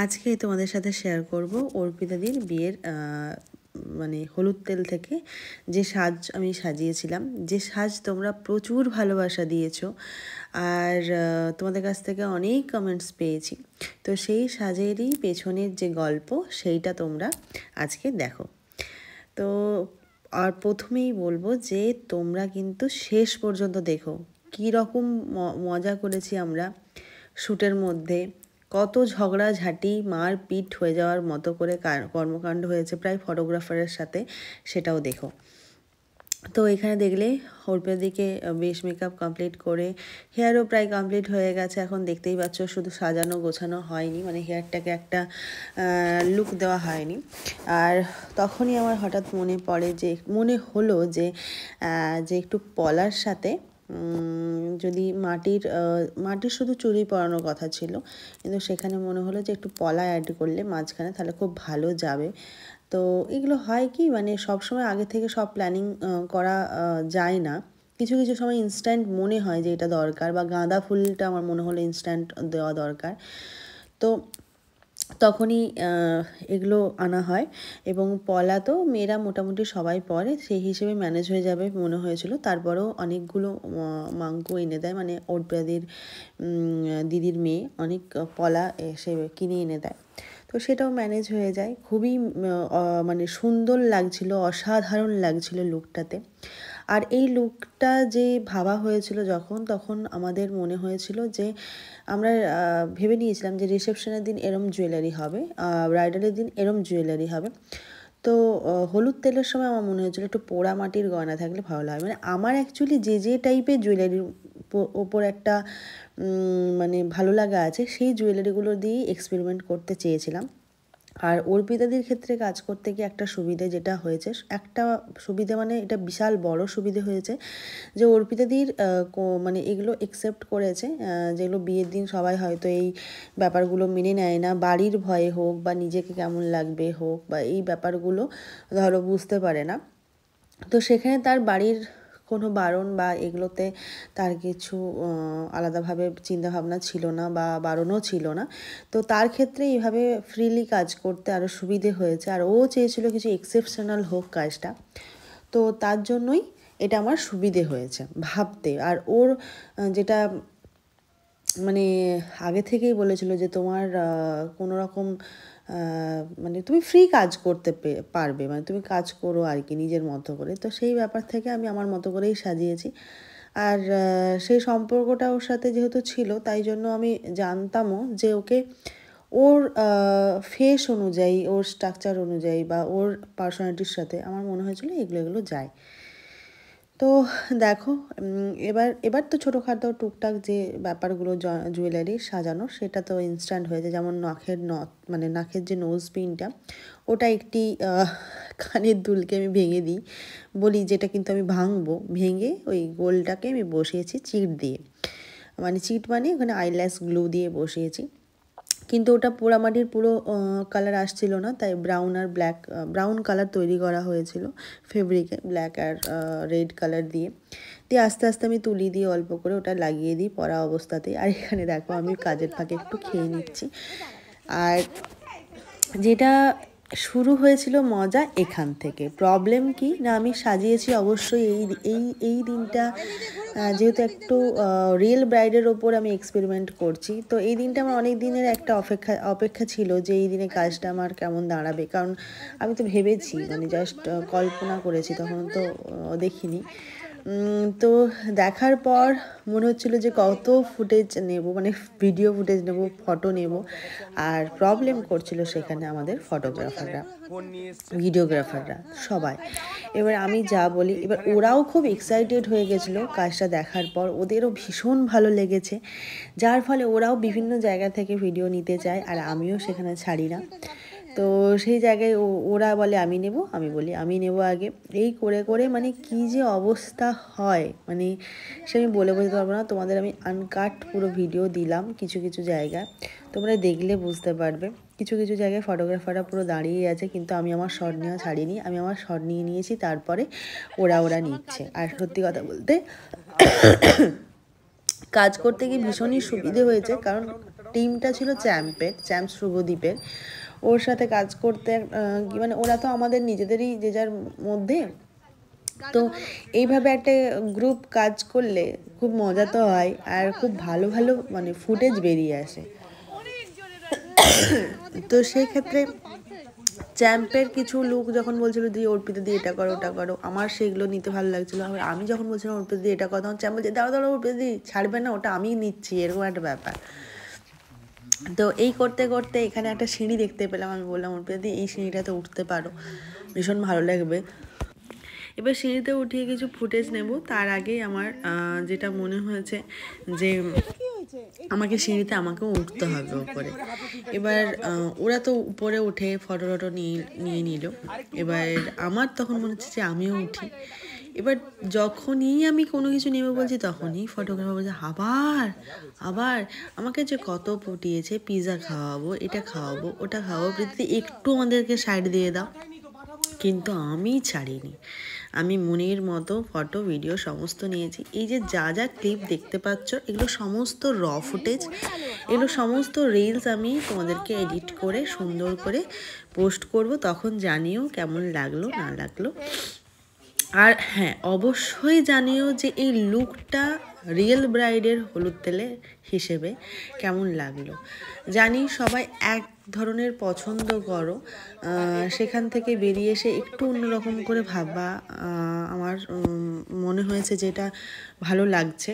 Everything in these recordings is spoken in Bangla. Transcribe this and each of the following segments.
আজকে তোমাদের সাথে শেয়ার করব অর্পিতাদির বিয়ের মানে হলুদ তেল থেকে যে সাজ আমি সাজিয়েছিলাম, যে সাজ তোমরা প্রচুর ভালোবাসা দিয়েছো আর তোমাদের কাছ থেকে অনেক কমেন্টস পেয়েছি। তো সেই সাজেরই পেছনের যে গল্প সেইটা তোমরা আজকে দেখো। তো আর প্রথমেই বলবো যে তোমরা কিন্তু শেষ পর্যন্ত দেখো কী রকম মজা করেছি আমরা শ্যুটের মধ্যে। কত ঝগড়াঝাঁটি মারপিট হয়ে যাওয়ার মতো করে কর্মকাণ্ড হয়েছে প্রায় ফটোগ্রাফারের সাথে, সেটাও দেখো। তো এখানে দেখলে অর্পিতাদিকে বেশ মেকআপ কমপ্লিট করে হেয়ারও প্রায় কমপ্লিট হয়ে গেছে। এখন দেখতেই পাচ্ছ শুধু সাজানো গোছানো হয়নি, মানে হেয়ারটাকে একটা লুক দেওয়া হয়নি। আর তখনই আমার হঠাৎ মনে হলো যে একটু পলার সাথে যদি মাটির শুধু চুড়ি পরানোর কথা ছিল, কিন্তু সেখানে মনে হলো যে একটু পলা অ্যাড করলে মাঝখানে তাহলে খুব ভালো যাবে। তো এগুলো হয় কি, মানে সবসময় আগে থেকে সব প্ল্যানিং করা যায় না। কিছু কিছু সময় ইনস্ট্যান্ট মনে হয় যে এটা দরকার, বা গাঁদা ফুলটা আমার মনে হলো ইনস্ট্যান্ট দেওয়া দরকার। তো তখনই এগুলো আনা হয়। এবং পলা তো মেয়েরা মোটামুটি সবাই পরে, সেই হিসেবে ম্যানেজ হয়ে যাবে মনে হয়েছিল। তারপরেও অনেকগুলো মাঙ্কু এনে দেয়, মানে অর্পিতাদির দিদির মেয়ে অনেক পলা সে কিনে এনে দেয়। তো সেটাও ম্যানেজ হয়ে যায়। খুবই মানে সুন্দর লাগছিল, অসাধারণ লাগছিল লুকটাতে। আর এই লুকটা যে ভাবা হয়েছিল তখন আমাদের মনে হয়েছিল যে আমরা ভেবে নিয়েছিলাম যে রিসেপশনের দিন এরম জুয়েলারি হবে, ব্রাইডালের দিন এরম জুয়েলারি হবে। তো হলুদ তেলের সময় আমার মনে হয়েছিল একটু পোড়া মাটির গয়না থাকলে ভালো লাগে। মানে আমার অ্যাকচুয়ালি যে টাইপের জুয়েলারির ওপর একটা মানে ভালো লাগা আছে, সেই জুয়েলারিগুলো দিয়েই এক্সপেরিমেন্ট করতে চেয়েছিলাম। আর অর্পিতাদির ক্ষেত্রে কাজ করতে গিয়ে একটা সুবিধে যেটা হয়েছে, একটা সুবিধে মানে এটা বিশাল বড় সুবিধে হয়েছে যে অর্পিতাদির মানে এগুলো একসেপ্ট করেছে, যেগুলো বিয়ের দিন সবাই হয়তো এই ব্যাপারগুলো মেনে নেয় না, বাড়ির ভয়ে হোক বা নিজেকে কেমন লাগবে হোক, বা এই ব্যাপারগুলো ধরো বুঝতে পারে না। তো সেখানে তার বাড়ির কোনো বারণ বা এগুলোতে তার কিছু আলাদাভাবে চিন্তাভাবনা ছিল না বা বারণও ছিল না। তো তার ক্ষেত্রে এইভাবে ফ্রিলি কাজ করতে আরও সুবিধে হয়েছে। আর ও চেয়েছিল কিছু এক্সেপশনাল হোক কাজটা, তো তার জন্যই এটা আমার সুবিধে হয়েছে ভাবতে। আর ওর যেটা মানে আগে থেকেই বলেছিল যে তোমার কোনো রকম মানে তুমি ফ্রি কাজ করতে পারবে, মানে তুমি কাজ করো আর কি নিজের মতো করে। তো সেই ব্যাপার থেকে আমি আমার মতো করেই সাজিয়েছি। আর সেই সম্পর্কটা ওর সাথে যেহেতু ছিল, তাই জন্য আমি জানতামও যে ওর ফেস অনুযায়ী, ওর স্ট্রাকচার অনুযায়ী বা ওর পার্সোনালিটির সাথে আমার মনে হয়েছিল এগুলো যায়। তো দেখো এবার তো ছোটোখাটো টুকটাক যে ব্যাপারগুলো জুয়েলারি সাজানো, সেটা তো ইনস্ট্যান্ট হয়েছে। যেমন মানে নাকের যে নোজ পিনটা, ওটা একটি কানের দুলকে আমি ভেঙে দিই, বলি যেটা কিন্তু আমি ভেঙে ওই গোলটাকে আমি বসিয়েছি চিট দিয়ে, মানে চিট মানে ওখানে আইল্যাশ গ্লু দিয়ে বসিয়েছি। কিন্তু ওটা পোড়ামাটির পুরো কালার আসছিল না, তাই ব্রাউন কালার তৈরি করা হয়েছিল ফেব্রিকে, ব্ল্যাক আর রেড কালার দিয়ে আস্তে আস্তে আমি তুলি দিয়ে অল্প করে ওটা লাগিয়ে দিই পরা অবস্থাতেই। আর এখানে দেখো আমি কাজের ফাঁকে একটু খেয়ে নিচ্ছি। আর যেটা শুরু হয়েছিল মজা এখান থেকে, প্রবলেম কি না, আমি সাজিয়েছি অবশ্যই এই দিনটা যেহেতু একটু রিয়েল ব্রাইডের ওপর আমি এক্সপেরিমেন্ট করছি। তো এই দিনটা আমার অনেক দিনের একটা অপেক্ষা ছিল যে এই দিনে কাজটা আমার কেমন দাঁড়াবে, কারণ আমি তো ভেবেছি, মানে জাস্ট কল্পনা করেছি, তখন তো দেখিনি। তো দেখার পর মনে হচ্ছিল যে কত ফুটেজ নেব, মানে ভিডিও ফুটেজ নেব, ফটো নেব। আর প্রবলেম করছিল সেখানে আমাদের ভিডিওগ্রাফাররা সবাই। এবার আমি যা বলি, এবার ওরাও খুব এক্সাইটেড হয়ে গেছিলো কাজটা দেখার পর, ওদেরও ভীষণ ভালো লেগেছে, যার ফলে ওরাও বিভিন্ন জায়গা থেকে ভিডিও নিতে চায়, আর আমিও সেখানে ছাড়ি না। তো সেই জায়গায় ওরা বলে আমি নেব, আমি বলি আমি নেব আগে, এই করে করে মানে কি যে অবস্থা হয়, মানে সে আমি বলে বোঝাতে পারবো না। তোমাদের আমি আনকাট পুরো ভিডিও দিলাম, কিছু কিছু জায়গায় তোমরা দেখলে বুঝতে পারবে। কিছু কিছু জায়গায় ফটোগ্রাফাররা পুরো দাঁড়িয়ে আছে, কিন্তু আমি আমার শট নেওয়া ছাড়িনি, আমি আমার শট নিয়ে নিয়েছি, তারপরে ওরা নিচ্ছে। আর সত্যি কথা বলতে কাজ করতে গিয়ে ভীষণই সুবিধে হয়েছে, কারণ টিমটা ছিল চ্যাম্পস শুভদীপের। ওর সাথে কাজ করতে মানে ওরা তো আমাদের নিজেদেরই যে যার মধ্যে, তো এইভাবে একটা গ্রুপ কাজ করলে খুব মজা তো হয়, আর খুব ভালো ভালো মানে ফুটেজ বেরিয়ে আসে। তো সেই ক্ষেত্রে চ্যাম্পের কিছু লুক যখন বলছিল যে অর্পিতা দিয়ে এটা করো ওটা করো, আমার সেগুলো নিতে ভালো লাগছিলো। আবার আমি যখন বলছিলাম অর্পিতা দিয়ে এটা করো, তখন চ্যাম্প বলছে দাঁড়ো দাঁড়ো অর্পিতা দি ছাড়বে না, ওটা আমি নিচ্ছি, এরকম একটা ব্যাপার। তো এই করতে করতে এখানে একটা সিঁড়ি দেখতে পেলাম। আমি বললাম অর্পিতা দি এই সিঁড়িটাতে উঠতে পারো, ভীষণ ভালো লাগবে। এবার সিঁড়িতে উঠিয়ে কিছু ফুটেজ নেব। তার আগে আমার যেটা মনে হয়েছে যে আমাকে সিঁড়িতে আমাকেও উঠতে হবে উপরে। এবার ওরা তো উপরে উঠে ফটো টটো নিয়ে নিল। এবার আমার তখন মনে হচ্ছে যে আমিও উঠি। এবার যখনই আমি কোনো কিছু নেবে বলছি তখনই ফটোগ্রাফার বলছে আবার আমাকে যে কত পটিয়েছে, পিৎজা খাওয়াবো, এটা খাওয়াবো, ওটা খাওয়াবো, প্রীতি একটু আমাদেরকে সাইড দিয়ে দাও। কিন্তু আমি ছাড়িনি, আমি মনের মতো ফটো ভিডিও সমস্ত নিয়েছি। এই যে যা যা ক্লিপ দেখতে পাচ্ছ এগুলো সমস্ত র ফুটেজ, এগুলো সমস্ত রিলস আমি তোমাদেরকে এডিট করে সুন্দর করে পোস্ট করব, তখন জানিও কেমন লাগলো না লাগলো। আর হ্যাঁ, অবশ্যই জানিও যে এই লুকটা রিয়েল ব্রাইডের হলুদ তেলে হিসেবে কেমন লাগলো। জানি সবাই এক ধরনের পছন্দ করো, সেখান থেকে বেরিয়ে এসে একটু অন্যরকম করে ভাবা আমার মনে হয়েছে যেটা ভালো লাগছে।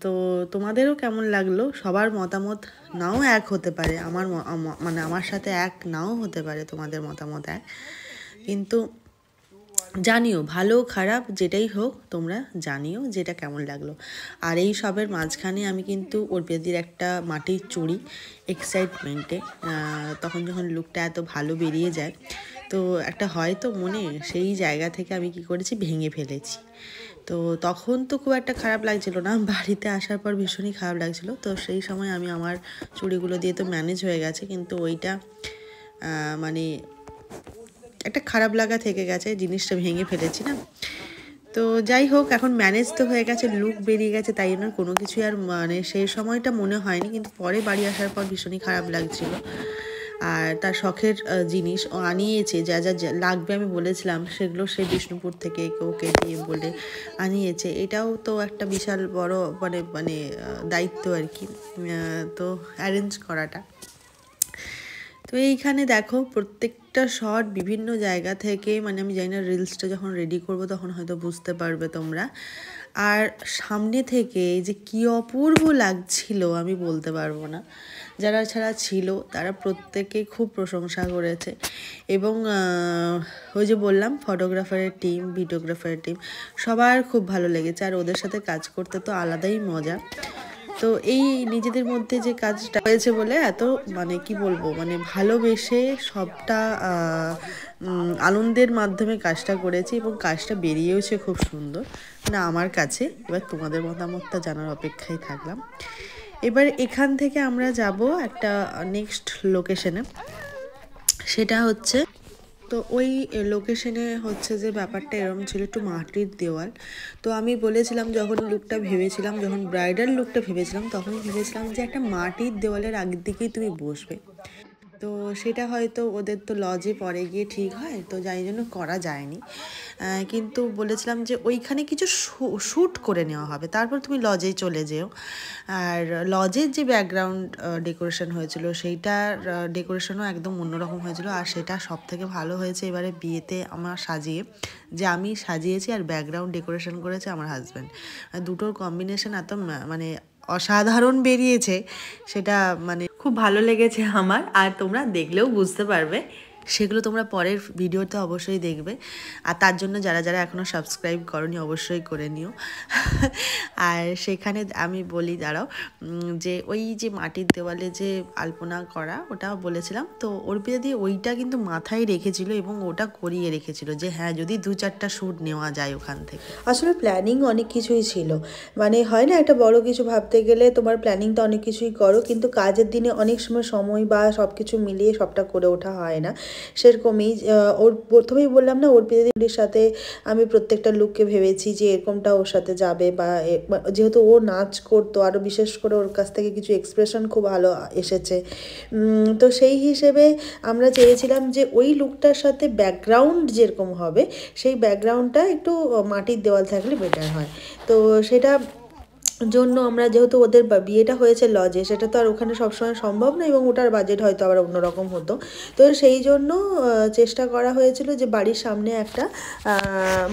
তো তোমাদেরও কেমন লাগলো, সবার মতামত নাও এক হতে পারে, মানে আমার সাথে এক নাও হতে পারে তোমাদের মতামত এক, কিন্তু জানিও ভালো খারাপ যেটাই হোক তোমরা জানিও যেটা কেমন লাগলো। আর এই সবের মাঝখানে আমি কিন্তু অর্পিতাদির একটা মাটির চুড়ি এক্সাইটমেন্টে, তখন যখন লুকটা এত ভালো বেরিয়ে যায় তো একটা হয়তো মনে, সেই জায়গা থেকে আমি কি করেছি ভেঙে ফেলেছি। তো তখন তো খুব একটা খারাপ লাগছিল না, বাড়িতে আসার পর ভীষণই খারাপ লাগছিল। তো সেই সময় আমি আমার চুড়িগুলো দিয়ে তো ম্যানেজ হয়ে গেছে, কিন্তু ওইটা মানে একটা খারাপ লাগা থেকে গেছে, জিনিসটা ভেঙে ফেলেছি না। তো যাই হোক, এখন ম্যানেজ তো হয়ে গেছে, লুক বেরিয়ে গেছে, তাই জন্য কোনো কিছু আর মানে সেই সময়টা মনে হয়নি, কিন্তু পরে বাড়ি আসার পর ভীষণই খারাপ লাগছিল। আর তার শখের জিনিস ও আনিয়েছে, যা যা লাগবে আমি বলেছিলাম সেগুলো সে বিষ্ণুপুর থেকে ওকে দিয়ে বলে আনিয়েছে। এটাও তো একটা বিশাল বড় মানে দায়িত্ব আর কি, তো অ্যারেঞ্জ করাটা। তো এইখানে দেখো প্রত্যেকটা শট বিভিন্ন জায়গা থেকে, মানে আমি জানি না রিলসটা যখন রেডি করব তখন হয়তো বুঝতে পারবে তোমরা। আর সামনে থেকে যে কি অপূর্ব লাগছিল আমি বলতে পারবো না। যারা ছাড়া ছিল তারা প্রত্যেকে খুব প্রশংসা করেছে, এবং ওই যে বললাম ফটোগ্রাফারের টিম, ভিডিওগ্রাফারের টিম সবার খুব ভালো লেগেছে। আর ওদের সাথে কাজ করতে তো আলাদাই মজা। তো এই নিজেদের মধ্যে যে কাজটা হয়েছে বলে এত মানে কি বলবো, মানে ভালোবেসে সবটা আনন্দের মাধ্যমে কাজটা করেছি, এবং কাজটা বেরিয়েওছে খুব সুন্দর মানে আমার কাছে। এবার তোমাদের মতামতটা জানার অপেক্ষায় থাকলাম। এবার এখান থেকে আমরা যাব একটা নেক্সট লোকেশনে, সেটা হচ্ছে, তো ওই লোকেশনে হচ্ছে যে ব্যাপারটা এরকম ছিল, একটু মাটির দেওয়াল। তো আমি বলেছিলাম যখন লুকটা ভেবেছিলাম, যখন ব্রাইডাল লুকটা ভেবেছিলাম তখন ভেবেছিলাম যে একটা মাটির দেওয়ালের আগের দিকেই তুমি বসবে। তো সেটা হয়তো ওদের তো লজে পরে গিয়ে ঠিক হয়, তো যাই জন্য করা যায়নি। কিন্তু বলেছিলাম যে ওইখানে কিছু শ্যুট করে নেওয়া হবে, তারপর তুমি লজে চলে যেও। আর লজের যে ব্যাকগ্রাউন্ড ডেকোরেশন হয়েছিল সেইটার ডেকোরেশনও একদম অন্যরকম হয়েছিল। আর সেটা সব থেকে ভালো হয়েছে এবারে বিয়েতে আমার সাজিয়ে, যে আমি সাজিয়েছি আর ব্যাকগ্রাউন্ড ডেকোরেশন করেছে আমার হাজব্যান্ড। দুটোর কম্বিনেশন এত মানে অসাধারণ বেরিয়েছে, সেটা মানে খুব ভালো লেগেছে আমার। আর তোমরা দেখলেও বুঝতে পারবে, সেগুলো তোমরা পরের ভিডিওতে অবশ্যই দেখবে। আর তার জন্য যারা যারা এখনও সাবস্ক্রাইব করনি অবশ্যই করে নিও। আর সেখানে আমি বলি দাঁড়াও, যে ওই যে মাটির দেওয়ালে যে আলপনা করা ওটা বলেছিলাম, তো অর্পিতা দিয়ে ওইটা কিন্তু মাথায় রেখেছিল এবং ওটা করিয়ে রেখেছিল যে হ্যাঁ যদি 2-4টা শ্যুট নেওয়া যায় ওখান থেকে। আসলে প্ল্যানিং অনেক কিছুই ছিল, মানে হয় না একটা বড় কিছু ভাবতে গেলে তোমার প্ল্যানিংটা অনেক কিছুই করো, কিন্তু কাজের দিনে অনেক সময় বা সব কিছু মিলিয়ে সবটা করে ওঠা হয় না। সেরকমই ওর প্রথমেই বললাম না অর্পিতা দিদির সাথে আমি প্রত্যেকটা লুককে ভেবেছি যে এরকমটা ওর সাথে যাবে, বা যেহেতু ও নাচ করতো আরও বিশেষ করে ওর কাছ থেকে কিছু এক্সপ্রেশন খুব ভালো এসেছে। তো সেই হিসেবে আমরা চেয়েছিলাম যে ওই লুকটার সাথে ব্যাকগ্রাউন্ড যেরকম হবে সেই ব্যাকগ্রাউন্ডটা একটু মাটির দেওয়াল থাকলে বেটার হয়। তো সেটা জন্য আমরা, যেহেতু ওদের বিয়েটা হয়েছে লজে, সেটা তো আর ওখানে সবসময় সম্ভব না, এবং ওটার বাজেট হয়তো আবার অন্যরকম হতো। তো সেই জন্য চেষ্টা করা হয়েছিল যে বাড়ির সামনে একটা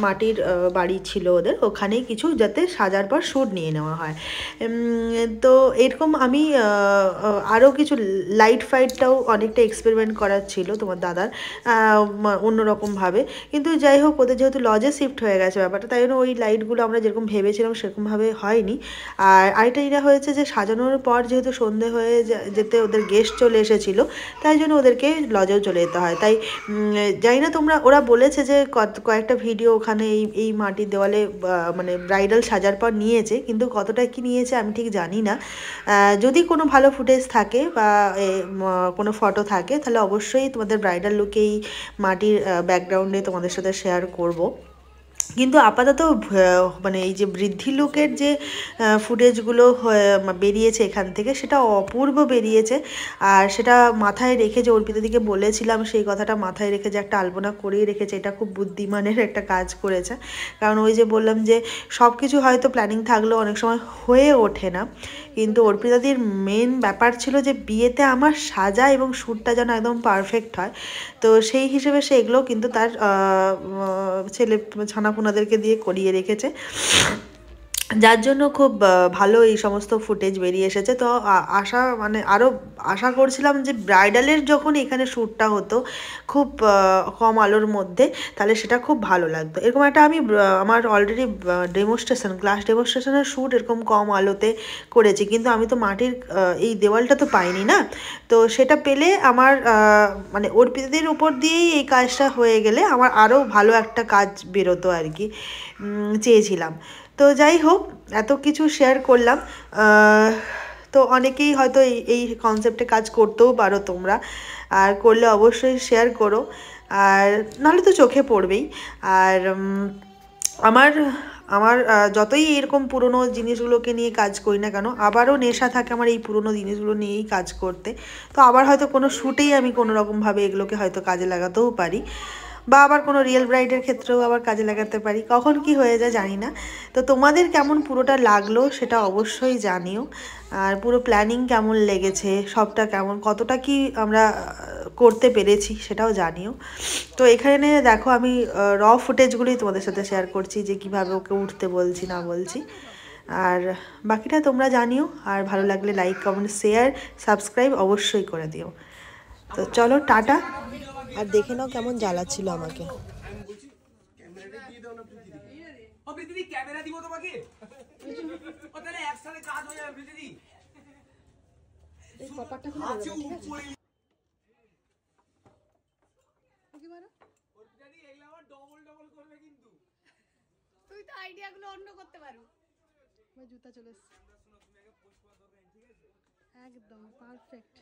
মাটির বাড়ি ছিল ওদের, ওখানেই কিছু যাতে সাজার পর শ্যুট নিয়ে নেওয়া হয়। তো এরকম আমি আরও কিছু লাইট ফাইটটাও অনেকটা এক্সপেরিমেন্ট করার ছিল তোমার দাদার অন্যরকমভাবে, কিন্তু যাই হোক ওদের যেহেতু লজে শিফট হয়ে গেছে ব্যাপারটা, তাই জন্য ওই লাইটগুলো আমরা যেরকম ভেবেছিলাম সেরকমভাবে হয়নি। আর আরেকটা এটা হয়েছে যে সাজানোর পর যেহেতু সন্ধে হয়ে যেতে ওদের গেস্ট চলে এসেছিলো, তাই জন্য ওদেরকে লজেও চলে যেতে হয়। তাই জানি না তোমরা, ওরা বলেছে যে কয়েকটা ভিডিও ওখানে এই মাটির দেওয়ালে মানে ব্রাইডাল সাজার পর নিয়েছে, কিন্তু কতটা কি নিয়েছে আমি ঠিক জানি না। যদি কোনো ভালো ফুটেজ থাকে বা কোনো ফটো থাকে তাহলে অবশ্যই তোমাদের ব্রাইডাল লুকে এই মাটির ব্যাকগ্রাউন্ডে তোমাদের সাথে শেয়ার করব। কিন্তু আপাতত মানে এই যে বৃদ্ধি লুকের যে ফুটেজগুলো বেরিয়েছে এখান থেকে, সেটা অপূর্ব বেরিয়েছে। আর সেটা মাথায় রেখে, যে অর্পিতাদিকে বলেছিলাম সেই কথাটা মাথায় রেখে যে একটা আলপনা করেই রেখেছে, এটা খুব বুদ্ধিমানের একটা কাজ করেছে। কারণ ওই যে বললাম যে সব কিছু হয়তো প্ল্যানিং থাকলেও অনেক সময় হয়ে ওঠে না, কিন্তু অর্পিতাদির মেন ব্যাপার ছিল যে বিয়েতে আমার সাজা এবং শ্যুটটা যেন একদম পারফেক্ট হয়। তো সেই হিসেবে সে এগুলো কিন্তু তার ছেলে ছানাপোনাদেরকে দিয়ে করিয়ে রেখেছে, যার জন্য খুব ভালো এই সমস্ত ফুটেজ বেরিয়ে এসেছে। তো মানে আরও আশা করছিলাম যে ব্রাইডালের যখন এখানে শ্যুটটা হতো খুব কম আলোর মধ্যে, তাহলে সেটা খুব ভালো লাগতো। এরকম একটা আমি আমার অলরেডি ক্লাস ডেমনস্ট্রেশনের শ্যুট এরকম কম আলোতে করেছি, কিন্তু আমি তো মাটির এই দেওয়ালটা তো পাইনি না। তো সেটা পেলে আমার মানে অর্পিতাদের উপর দিয়েই এই কাজটা হয়ে গেলে আমার আরও ভালো একটা কাজ বেরোতো আর কি, চেয়েছিলাম। তো যাই হোক, এত কিছু শেয়ার করলাম। তো অনেকেই হয়তো এই কনসেপ্টে কাজ করতেও পারো তোমরা, আর করলে অবশ্যই শেয়ার করো, আর নাহলে তো চোখে পড়বেই। আর আমার আমার যতই এরকম পুরনো জিনিসগুলোকে নিয়ে কাজ করি না কেন, আবারও নেশা থাকে আমার এই পুরনো জিনিসগুলো নিয়েই কাজ করতে। তো আবার হয়তো কোনো শ্যুটেই আমি কোনো রকমভাবে এগুলোকে হয়তো কাজে লাগাতেও পারি, বা আবার কোনো রিয়েল ব্রাইডের ক্ষেত্রেও আবার কাজে লাগাতে পারি, কখন কি হয়ে যায় জানি না। তো তোমাদের কেমন পুরোটা লাগলো সেটা অবশ্যই জানিও, আর পুরো প্ল্যানিং কেমন লেগেছে, সবটা কেমন, কতটা কি আমরা করতে পেরেছি সেটাও জানিও। তো এখানে দেখো আমি ফুটেজগুলোই তোমাদের সাথে শেয়ার করছি, যে কিভাবে ওকে উঠতে বলছি না বলছি। আর বাকিটা তোমরা জানিও, আর ভালো লাগলে লাইক কমেন্ট শেয়ার সাবস্ক্রাইব অবশ্যই করে দিও। তো চলো টাটা। আর দেখে নাও কেমন জ্বালাচ্ছিল আমাকে। ক্যামেরা দিব তোমাকে, তাহলে একসাথে কাজ হয়ে যাবে। এই কপারটা খুলে দেবো, ঠিক আছে? তুই তো আইডিয়াগুলো অন্য করতে পারো। ওই জুতা চলে এসছে, একদম পারফেক্ট।